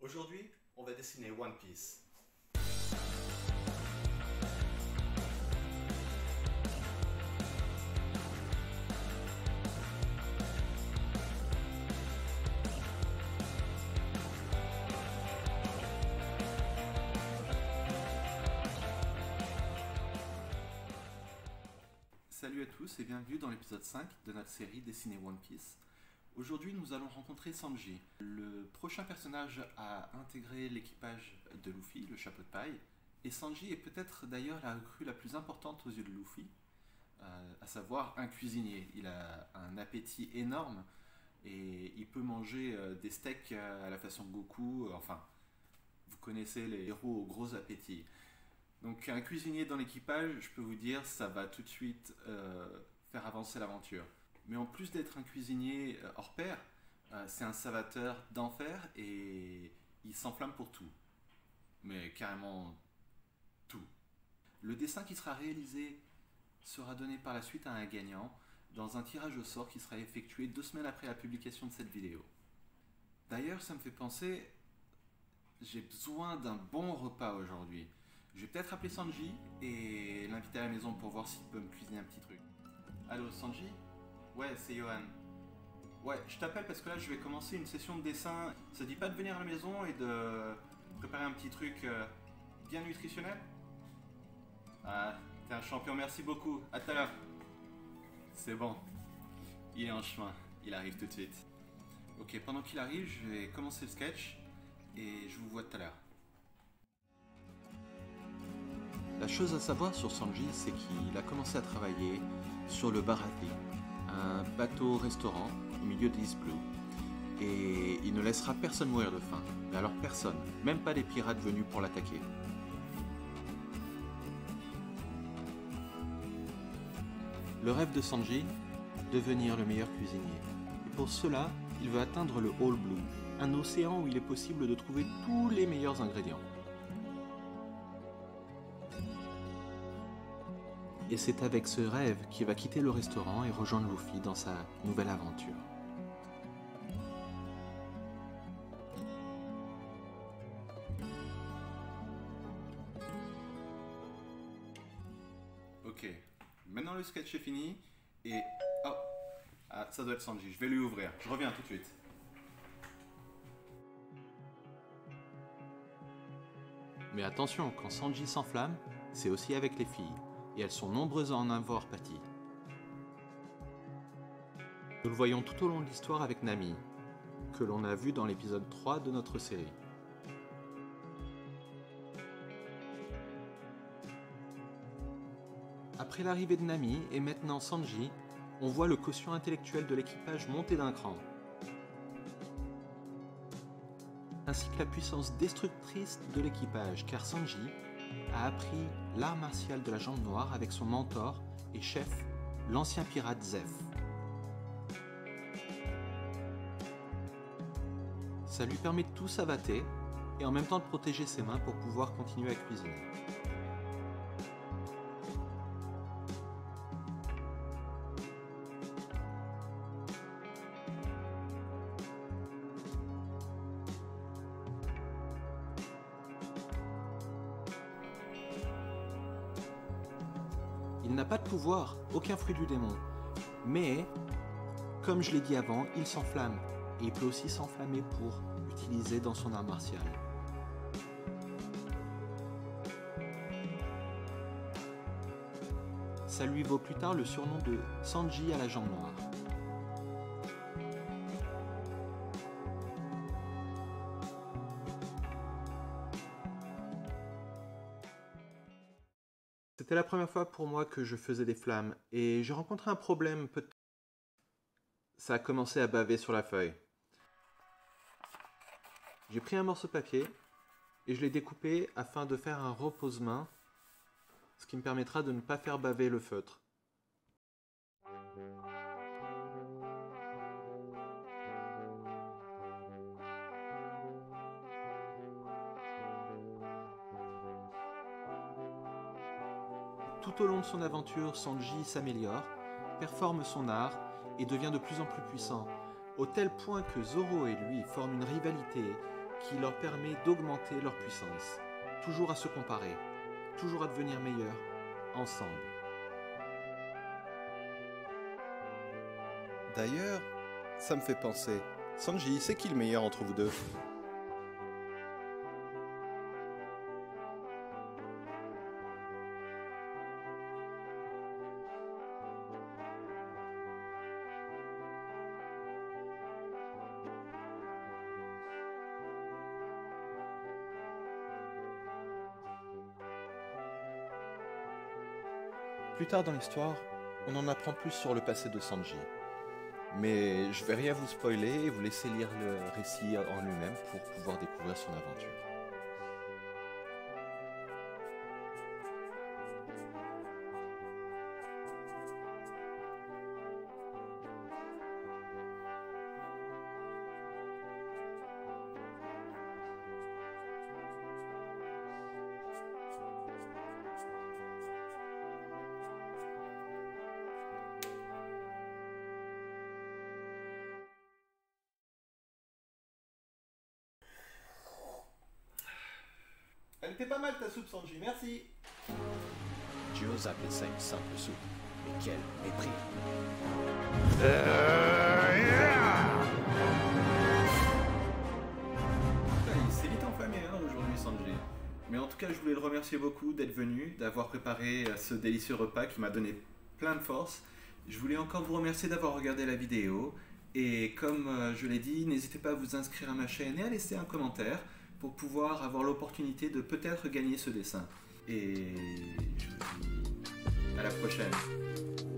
Aujourd'hui, on va dessiner One Piece. Salut à tous et bienvenue dans l'épisode 5 de notre série Dessiner One Piece. Aujourd'hui, nous allons rencontrer Sanji, le prochain personnage à intégrer l'équipage de Luffy, le chapeau de paille. Et Sanji est peut-être d'ailleurs la recrue la plus importante aux yeux de Luffy, à savoir un cuisinier. Il a un appétit énorme et il peut manger des steaks à la façon Goku, enfin, vous connaissez les héros au gros appétit. Donc un cuisinier dans l'équipage, je peux vous dire, ça va tout de suite faire avancer l'aventure. Mais en plus d'être un cuisinier hors pair, c'est un salvateur d'enfer et il s'enflamme pour tout. Mais carrément tout. Le dessin qui sera réalisé sera donné par la suite à un gagnant dans un tirage au sort qui sera effectué 2 semaines après la publication de cette vidéo. D'ailleurs, ça me fait penser, j'ai besoin d'un bon repas aujourd'hui. Je vais peut-être appeler Sanji et l'inviter à la maison pour voir s'il peut me cuisiner un petit truc. Allô, Sanji? Ouais, c'est Johan. Ouais, je t'appelle parce que là, je vais commencer une session de dessin. Ça dit pas de venir à la maison et de préparer un petit truc bien nutritionnel? Ah, t'es un champion, merci beaucoup. À tout à l'heure. C'est bon. Il est en chemin. Il arrive tout de suite. Ok, pendant qu'il arrive, je vais commencer le sketch et je vous vois tout à l'heure. La chose à savoir sur Sanji, c'est qu'il a commencé à travailler sur le Baratie, un bateau-restaurant au milieu d'East Blue. Et il ne laissera personne mourir de faim. Mais alors personne, même pas les pirates venus pour l'attaquer. Le rêve de Sanji, devenir le meilleur cuisinier. Et pour cela, il veut atteindre le All Blue, un océan où il est possible de trouver tous les meilleurs ingrédients. Et c'est avec ce rêve qu'il va quitter le restaurant et rejoindre Luffy dans sa nouvelle aventure. Ok, maintenant le sketch est fini et... Oh, ah, ça doit être Sanji, je vais lui ouvrir, je reviens tout de suite. Mais attention, quand Sanji s'enflamme, c'est aussi avec les filles. Et elles sont nombreuses à en avoir pâti. Nous le voyons tout au long de l'histoire avec Nami, que l'on a vu dans l'épisode 3 de notre série. Après l'arrivée de Nami et maintenant Sanji, on voit le quotient intellectuel de l'équipage monter d'un cran, ainsi que la puissance destructrice de l'équipage, car Sanji a appris l'art martial de la jambe noire avec son mentor et chef, l'ancien pirate Zeff. Ça lui permet de tout savater et en même temps de protéger ses mains pour pouvoir continuer à cuisiner. Il n'a pas de pouvoir, aucun fruit du démon. Mais, comme je l'ai dit avant, il s'enflamme. Et il peut aussi s'enflammer pour utiliser dans son art martial. Ça lui vaut plus tard le surnom de Sanji à la jambe noire. C'était la première fois pour moi que je faisais des flammes, et j'ai rencontré un problème peut-être. Ça a commencé à baver sur la feuille. J'ai pris un morceau de papier, et je l'ai découpé afin de faire un repose-main, ce qui me permettra de ne pas faire baver le feutre. Tout au long de son aventure, Sanji s'améliore, performe son art et devient de plus en plus puissant, au tel point que Zoro et lui forment une rivalité qui leur permet d'augmenter leur puissance, toujours à se comparer, toujours à devenir meilleurs, ensemble. D'ailleurs, ça me fait penser. Sanji, c'est qui le meilleur entre vous deux? Plus tard dans l'histoire, on en apprend plus sur le passé de Sanji. Mais je vais rien vous spoiler et vous laisser lire le récit en lui-même pour pouvoir découvrir son aventure. Elle était pas mal ta soupe, Sanji, merci. Tu oses appeler ça une simple soupe. Mais quel mépris! Il s'est vite enflammé aujourd'hui, Sanji. Mais en tout cas, je voulais le remercier beaucoup d'être venu, d'avoir préparé ce délicieux repas qui m'a donné plein de force. Je voulais encore vous remercier d'avoir regardé la vidéo. Et comme je l'ai dit, n'hésitez pas à vous inscrire à ma chaîne et à laisser un commentaire pour pouvoir avoir l'opportunité de peut-être gagner ce dessin. Et je vous dis à la prochaine.